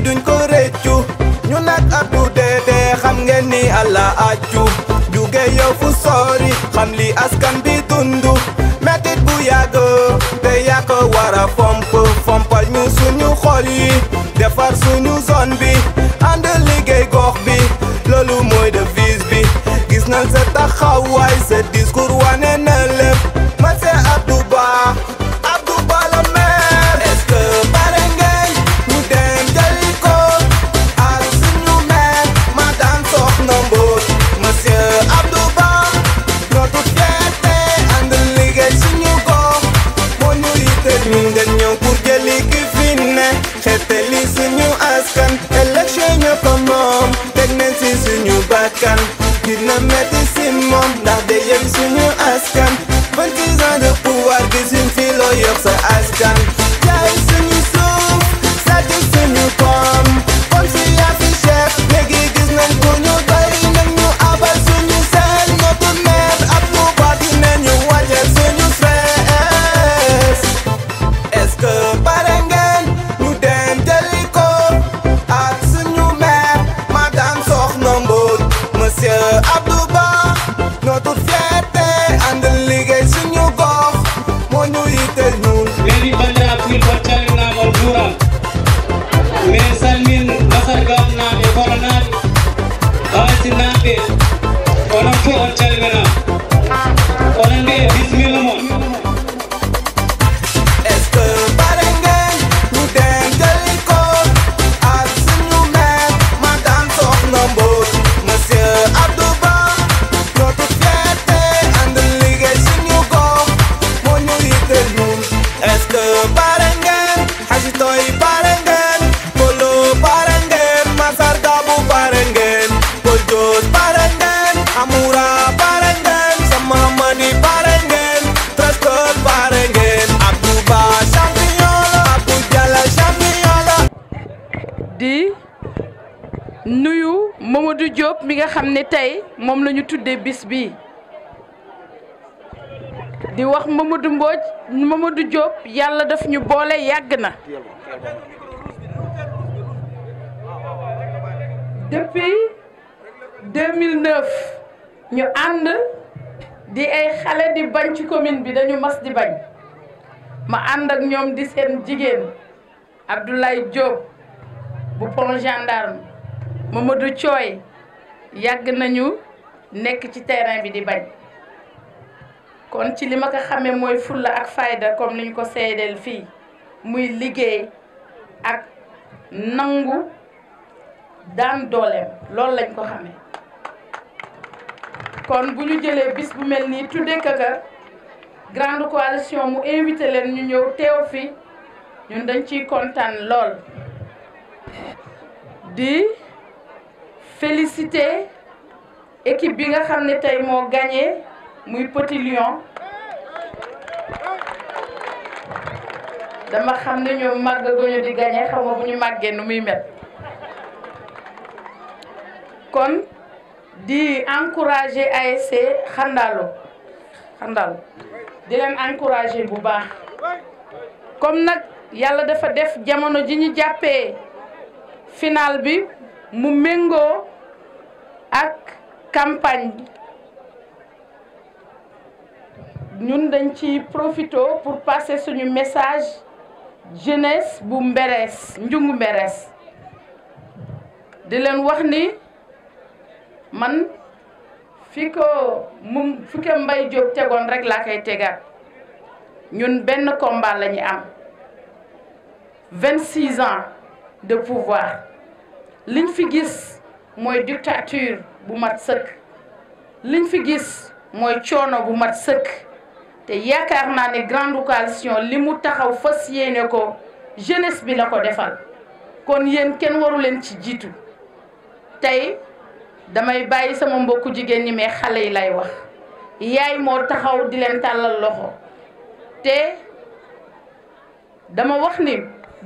duñ ko réccu ñu nag Abdou Dede xam ngeen ni Allah accu juge yow fu sori xam li askan bi dundu metit bu yàgg te yaa ko wara fompal ñu suñu xol yi defar suñu zone bi ànd liggéey gox bi loolu mooy devise bi gis nañ sa taxawaay sa discours wane na lépp monsieur Abdou Ba la maire est-ce que pare ngeen ñu dem jëli ko ak suñu maire madame Soxna Mbodj monsieur Abdou Ba notre fierté ànd liggéey suñu gox moo ñu yitteel ñu ngeen ñëw pour jëli ki fi ne xeetali suñu askan élection ñoo ko moom teg nañ si suñu bakkan dina metti si moom ndax de yëg suñu askan 26 ans de pouvoir gisuñ fi loo yor sa askan jaay suñu suuf sàcc suñu koom comme si yaa fi chef léegi gis nañ ko ñu doy nañ ñu abal suñu seen notre maire Abdou Ba dinañu wàcceel suñu stress est-ce que pare ngeen ñu dem jëli ko ak suñu maire madame Soxna Mbodj monsieur Abdou Ba notre fierté ànd liggéey suñu gox moo ñu yitteel ñun Lady Bandira Pulpo calminama on juuram min salmin masargam naaɓe koronaaɓe bawasinaɓe onon fof on calminama onon mbiye bisimilla moon est-ce que pare ngeen ñu dem jëli ko ak suñu maire madame Soxna Mbodj monsieur Abdou Ba notre fierté ànd liggéey suñu gox moo ñu yitteel ñun est-ce que pare ngeen xasitoy pare ngeen Polo pare ngeen Masar Gabu pare ngeen Poljos pare ngeen Amoura pare ngeen Sama Mani pare ngeen Treskol pare ngeen Abdou Ba champion la Abdou Diallo champion la di nuyu Mamadou Diop mi nga xam ne tey moom la ñu tuddee bis bi di wax Mamadou Diop yàlla daf ñu boole yàgg na depuis 2009 ñu ànd di ay xale di bañ ci commune bi dañu mas di bañ ma ànd ak ñoom di seen jigéen Abdoulaye Diop bu pont gendarme Mamadou Thioy yàgg nañu nekk ci terrain bi di bañ kon ci li ma ko xamee mooy fulla ak fayda comme ni ñu ko seedeel fii muy liggéey ak nangu daan dooleem loolu lañ ko xamee kon bu ñu jëlee bis bu mel nii tuddee kaka grande coalition mu invité leen ñu ñëw teew fi ñun dañ ciy kontaan lool di féliciter équipe bi nga xam ne tey moo gagné muy Petit Lion dama xam ne ñoom màgg goñu di gagné xaw ma bu ñu màggee nu muy mel kon di encourager ASC Xandaalu di leen encourager bu baax comme nag yàlla dafa def jamono ji ñu jàppee final bi mu méngoo ak campagne ñun dañ ci profito pour passer suñu message jeunesse bu Mberees njungu Mberees di leen wax ni man fi ko Mbaye Diop tegoon rek laa koy tegaat ñun benn combat la ñu am 26 ans de pouvoir liñ fi gis mooy dictature bu mat sëkk liñ fi gis mooy coono bu mat sëkk te yaakaar naa ne grande coalition li mu taxaw fas yéene ko jeunesse bi la ko defal kon yéen kenn waru leen ci jiitu tey damay bàyyi sama mbokku jigéen ñi mais xale yi lay wax yaay moo taxaw di leen tàllal loxo te dama wax ni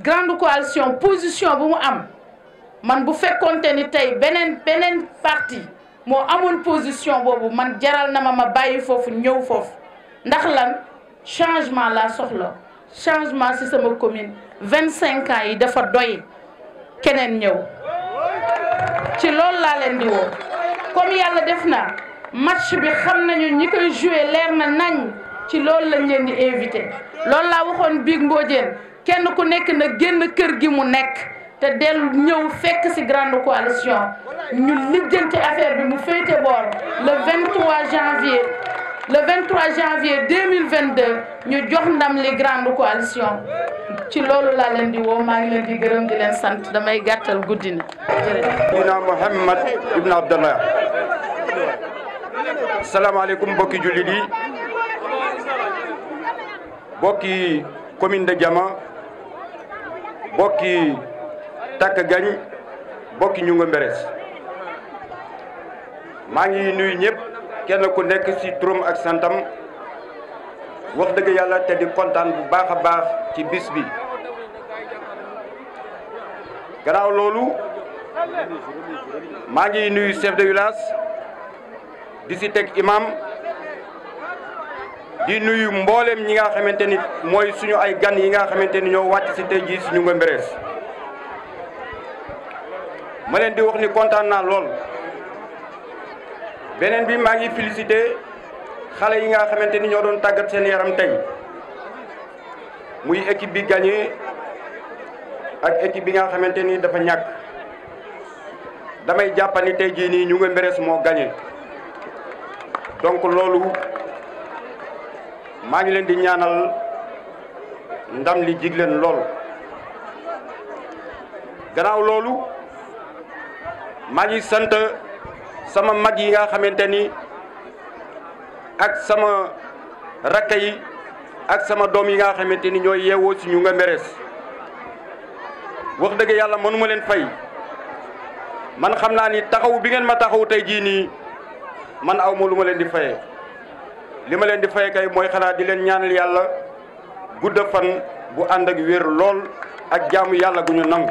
grande coalition position bu mu am man bu fekkonte ni tey beneen parti moo amoon position boobu man jaral na ma bàyyi foofu ñëw foofu ndax lan changement la soxla changement ci sama commune 25 ans yi dafa doy keneen ñëw ci loolu laa leen di woo comme yàlla def na match bi xam nañu ñi koy joué leer na nañ ci loolu lañ leen di invité loolu laa waxoon biig Mbodiène kenn ku nekk na génn kër gi mu nekk te dellu ñëw fekk ci grande coalition ñu lijjanti affaire bi mu féete boor le 23 janvier 2022 ñu jox ndam li grande coalition ci loolu laa leen di woo maa ngi leen di gërëm di leen sant damay gàttal guddi na jërëjëf. dina Mouhamed Ibn Abdallah. salaamaaleykum mbokki jullit yi mbokki commune de Diama mbokki Takk Gagne mbokki Ñunga Mberes maa ngi nuyu ñëpp kenn ku nekk ci turam ak santam wax dëgg yàlla te di kontaan bu baax a baax ci bis bi gannaaw loolu maa ngi nuyu chef de village di ci teg imam di nuyu mboolem ñi nga xamante ni mooy suñu ay gan yi nga xamante ni ñoo wàcc ci tey jii ci Ñunga Mberes ma leen di wax ni kontaan naa lool beneen bi maa ngi félicité xale yi nga xamante ni ñoo doon tàggat seen yaram tey muy équipe bi gagné ak équipe bi nga xamante ni dafa ñàkk damay jàppani tey jii nii Ñunga Mberes moo gagné donc loolu maa ngi leen di ñaanal ndam li jig leen lool gannaaw loolu maa ngi sant sama mag yi nga xamante ni ak sama rakka yi ak sama doom yi nga xamante ni ñooy yeewoo ci Ñunga Mberes wax dëgg yàlla mënuma leen fay man xam naa ni taxaw bi ngeen ma taxaw tey jii nii man aw ma lu ma leen di fayee li ma leen di fayee kay mooy xanaa di leen ñaanal yàlla gudda fan bu ànd ak wér lool ak jaamu yàlla gu ñu nangu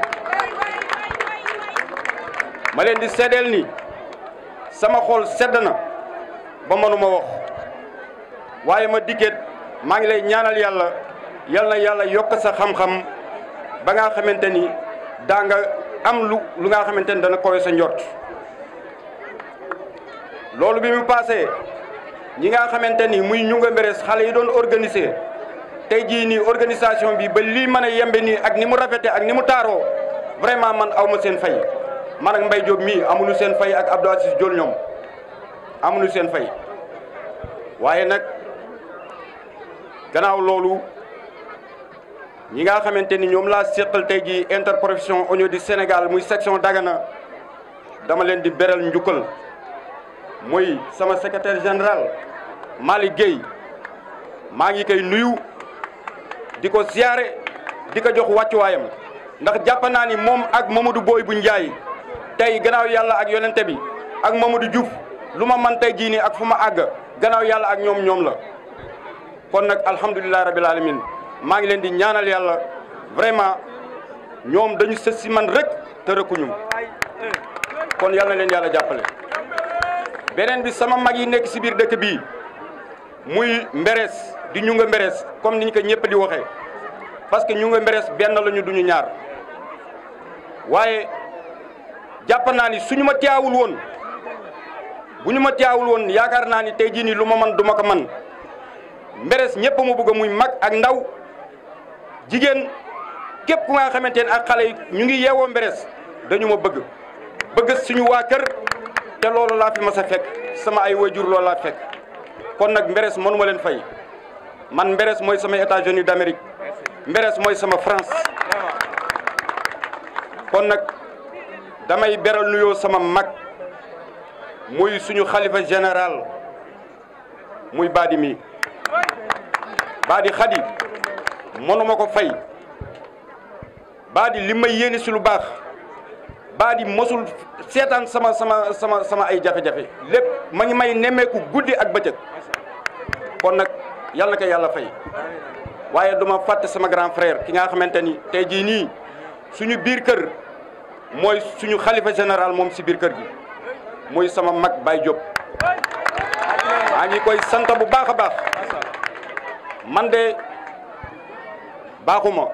ma leen di seddeel ni sama xol sedd na ba mënuma wax waaye ma dikkeet maa ngi lay ñaanal yàlla yal na yàlla yokk sa xam-xam ba nga xamante ni daa nga am lu nga xamante ni dana kowe sa njort loolu bi mu passé ñi nga xamante ni muy Ñunga Mberes xale yi doon organiser tey jii nii organisation bi ba lii mën a yembe nii ak ni mu rafete ak ni mu taaroo vraiment man aw ma seen fay man ak Mbaye Diop mii amuñu seen fay ak Abdou Aziz Diol ñoom amuñu seen fay waaye nag gannaaw loolu ñi nga xamante ni ñoom laa seqal tey jii interprofession oignon du Sénégal muy section Dagana dama leen di beral njukkal muy sama secrétaire général Malick Gueye maa ngi koy nuyu di ko ziare di ko jox wàccuwaayam ndax jàpp naa ni moom ak Mamadou Boy bu Njaay tey gannaaw yàlla ak yonente bi ak Mamadou Diouf lu ma man tey jii nii ak fu ma àgg gannaaw yàlla ak ñoom la kon nag alhamdulilah rabil alamin maa ngi leen di ñaanal yàlla vraiment ñoom dañu sës si man rek te rëkkuñu kon yàlla na leen yàlla jàppale. beneen bi sama mag yi nekk si biir dëkk bii muy Mberes di Ñunga Mberes comme niñ ko ñëpp di waxee parce que Ñunga Mberes benn lañu duñu ñaar waaye jàpp naa ni suñu ma teewul woon bu ñu ma teewul woon yaakaar naa ni tey jii nii lu ma man du ma ko man Mberes ñëpp ma bëgg muy mag ak ndaw jigéen képp ku nga xamante ne ak xale yi ñu ngi yeewoo Mberes dañu ma bëgg suñu waa kër te loolu laa fi mas a fekk sama ay waajur loolu laa fekk kon nag Mberes mënuma leen fay man Mberes mooy sama États-Unis d'Amérique Mberes mooy sama France kon nag damay beral nuyoo sama mag muy suñu xalifa général muy Badi mi Badi Khady mënuma ko fay Badi li may yéene si lu baax Badi mosul seetaan sama ay jafe-jafe lépp ma ngi may nemmeeku guddi ak bëccëg kon nag yàlla na ko yàlla fay waaye duma fàtte sama grand frère ki nga xamante ni tey jii nii suñu biir kër mooy suñu xalifa général moom si biir kër gi muy sama mag Baye Diop maa ngi koy sant bu baax a baax man de baaxuma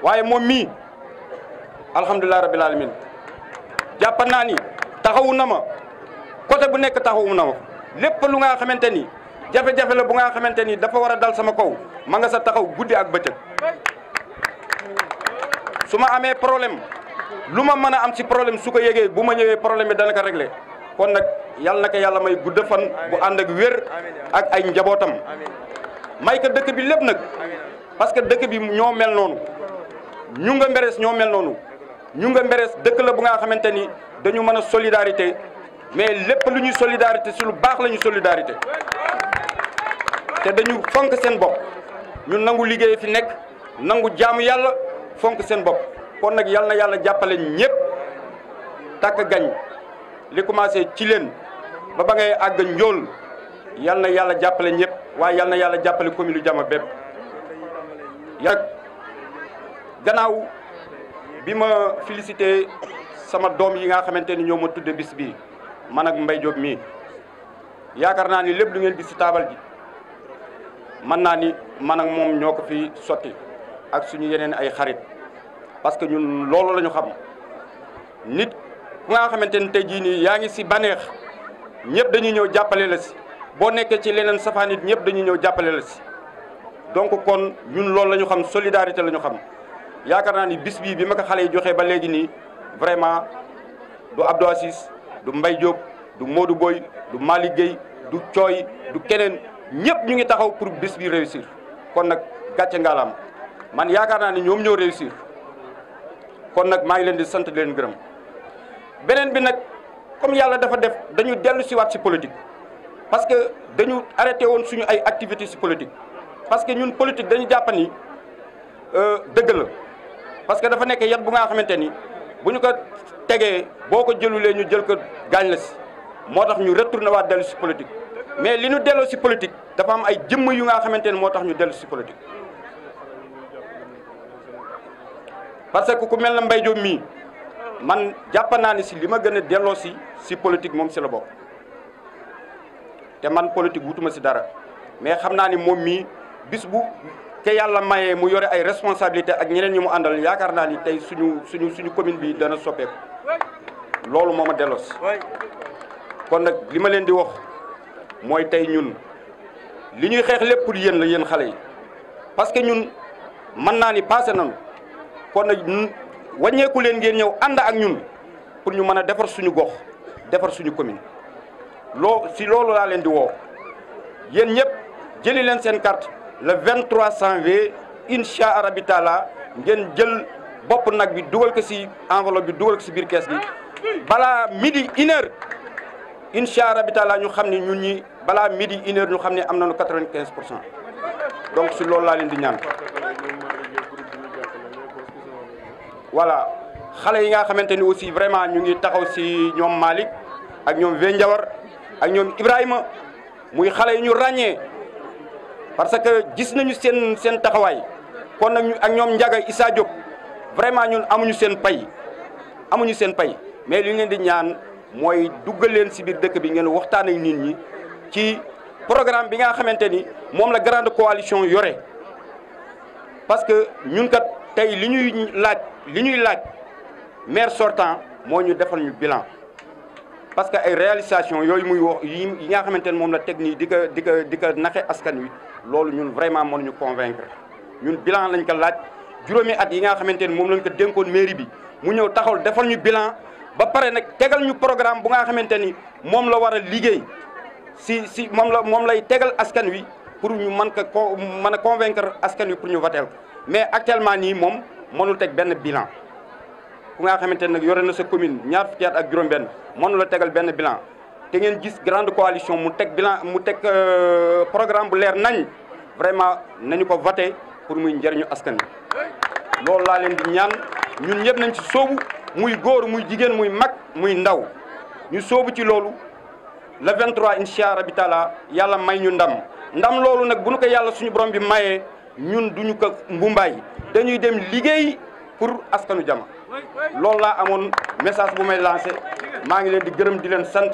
waaye moom mii alhamdulilah rabbil alamin jàpp naa ni taxawu na ma côté bu nekk taxawu na ma lépp lu nga xamante ni jafe-jafe la bu nga xamante ni dafa war a dal sama kaw ma nga sa taxaw guddi ak bëccëg su ma amee problème lu ma mën a am ci problème su ko yégee bu ma ñëwee problème bi dana ko réglé kon nag yàlla na ko yàlla may gudd fan bu ànd ak wér ak ay njabootam may ko dëkk bi lépp nag parce que dëkk bi ñoo mel noonu ñu nga mberees ñoo mel noonu ñu nga mberees dëkk la bu nga xamante ni dañu mën a solidarité mais lépp lu ñuy solidarité su lu baax la ñu solidarité te dañu fonk seen bopp ñu nangu liggéey fi nekk nangu jaamu yàlla fonk seen bopp kon nag yal na yàlla jàppale ñëpp takk gañ li commencé ci leen ba ngay àgg njool yal na yàlla jàppale ñëpp waaye yal na yàlla jàppale commune Diama bépp yàgg gannaaw bi ma félicité sama doom yi nga xamante ni ñoo ma tudde bis bii man ak Mbaye Diop mii yaakaar naa ni lépp lu ngeen gis ci taabal ji mën naa ni man ak moom ñoo ko fi sotti ak suñu yeneen ay xarit parce que ñun loolu la ñu xam nit ku nga xamante ni tey jii nii yaa ngi si baneex ñëpp dañuy ñëw jàppale la si boo nekkee ci leneen safaan nit ñëpp dañuy ñëw jàppale la si donc kon ñun loolu la ñu xam solidarité la ñu xam yaakaar naa ni bis bii bi ma ko xale yi joxee ba léegi nii vraiment du Abdou Assis du Mbaye Diop du Modou Boy du Malick Gueye du Thioy du keneen ñëpp ñu ngi taxaw pour bis bi réussir kon nag gàcce ngaalaam man yaakaar naa ni ñoom ñoo réussir kon nag maa ngi leen di sant di leen gërëm beneen bi nag comme yàlla dafa def dañu dellu siwaat si politique parce que dañu arrêté woon suñu ay activités si politique parce que ñun politique dañu jàpp ni dëgg la parce que dafa nekk yat bu nga xamante ni bu ñu ko tegee boo ko jëlulee ñu jël ko gaañ la si moo tax ñu retourné waat dellu si politique mais li ñu delloo si politique dafa am ay jëmm yu nga xamante ni moo tax ñu dellu si politique parce que ku mel na Mbaye Diop mii man jàpp naa ni si li ma gën a delloo si politique moom si la bokk te man politique wutuma si dara mais xam naa ni moom mii bis bu ke yàlla mayee mu yore ay responsabilité ak ñeneen ñi mu àndal yaakaar naa ni tey suñu commune bi dana soppeeku loolu moo ma delloo si kon nag li ma leen di wax mooy tey ñun li ñuy xeex lépp pour yéen la yéen xale yi parce que ñun mën naa ni passé nañu kon nag ñun wàññeeku leen ngeen ñëw ànd ak ñun pour ñu mën a defar suñu gox defar suñu commune si loolu laa leen di woo yéen ñëpp jëli leen seen carte le 23 janvier incha allah rabi taala ngeen jël bopp nag bi dugal ko si enveloppe bi dugal ko si biir kees gi balaa midi 1h incha allah rabi taala ñu xam ne ñun ñi balaa midi 1h ñu xam ne am nañu 95%. donc si loolu laa leen di ñaan voilà xale yi nga xamante ni aussi vraiment ñu ngi taxaw si ñoom Malick ak ñoom Vieux Ndiawar ak ñoom Ibrahima muy xale yi ñu ràññee parce que gis nañu seen taxawaay kon nag ñu ak ñoom Ndiaga Issa Diop vraiment ñun amuñu seen pay mais li ñu leen di ñaan mooy duggal leen si biir dëkk bi ngeen waxtaan ak nit ñi ci programme bi nga xamante ni moom la grande coalition yore parce que ñun kat tey li ñuy laaj maire sortant moo ñu defal ñu bilan parce que ay réalisation yooyu muy wax yi nga xamante ne moom la teg nii di ko naxe askan wi loolu ñun vraiment mënuñu convaincre ñun bilan lañ ko laaj juróomi at yi nga xamante ne moom lañ ko dénkoon mairie bi mu ñëw taxaw defal ñu bilan ba pare nag tegal ñu programme bu nga xamante ni moom la war a liggéey si moom lay tegal askan wi pour ñu mën a convaincre askan wi pour ñu voter mais actuellement nii moom mënul teg benn bilan ku nga xamante ne nag yore na sa commune ñaar fukki at ak juróom-benn mënu la tegal benn bilan te ngeen gis grande coalition mu teg bilan mu teg programme bu leer nañ vraiment nañu ko voté pour muy njëriñu askan wi loolu laa leen di ñaan ñun ñëpp nañ ci sóobu muy góor muy jigéen muy mag muy ndaw ñu sóobu ci loolu le 23 incha allah rabi taala yàlla may ñu ndam loolu nag bu ñu ko yàlla suñu borom bi mayee ñun duñu ko mbumbaay dañuy dem liggéey pour askanu Diama loolu laa amoon message bu may lancé maa ngi leen di gërëm di leen sant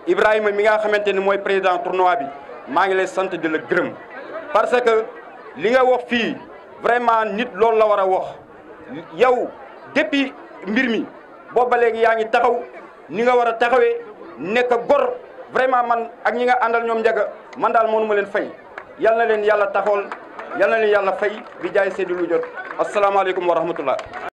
Ibrahima mi nga xamante ni mooy président tournoi bi maa ngi lay sant di la gërëm parce que li nga wax fii vraiment nit loolu la war a wax yow depuis mbir mi boobu ba léegi yaa ngi taxaw ni nga war a taxawee nekk gor vraiment man ak ñi nga àndal ñoom njaga man daal mënu ma leen fay yal na leen yàlla taxawal yal na leen yàlla fay bi jaay Seydou lu jot asalaamaaleykum wa rahmatullah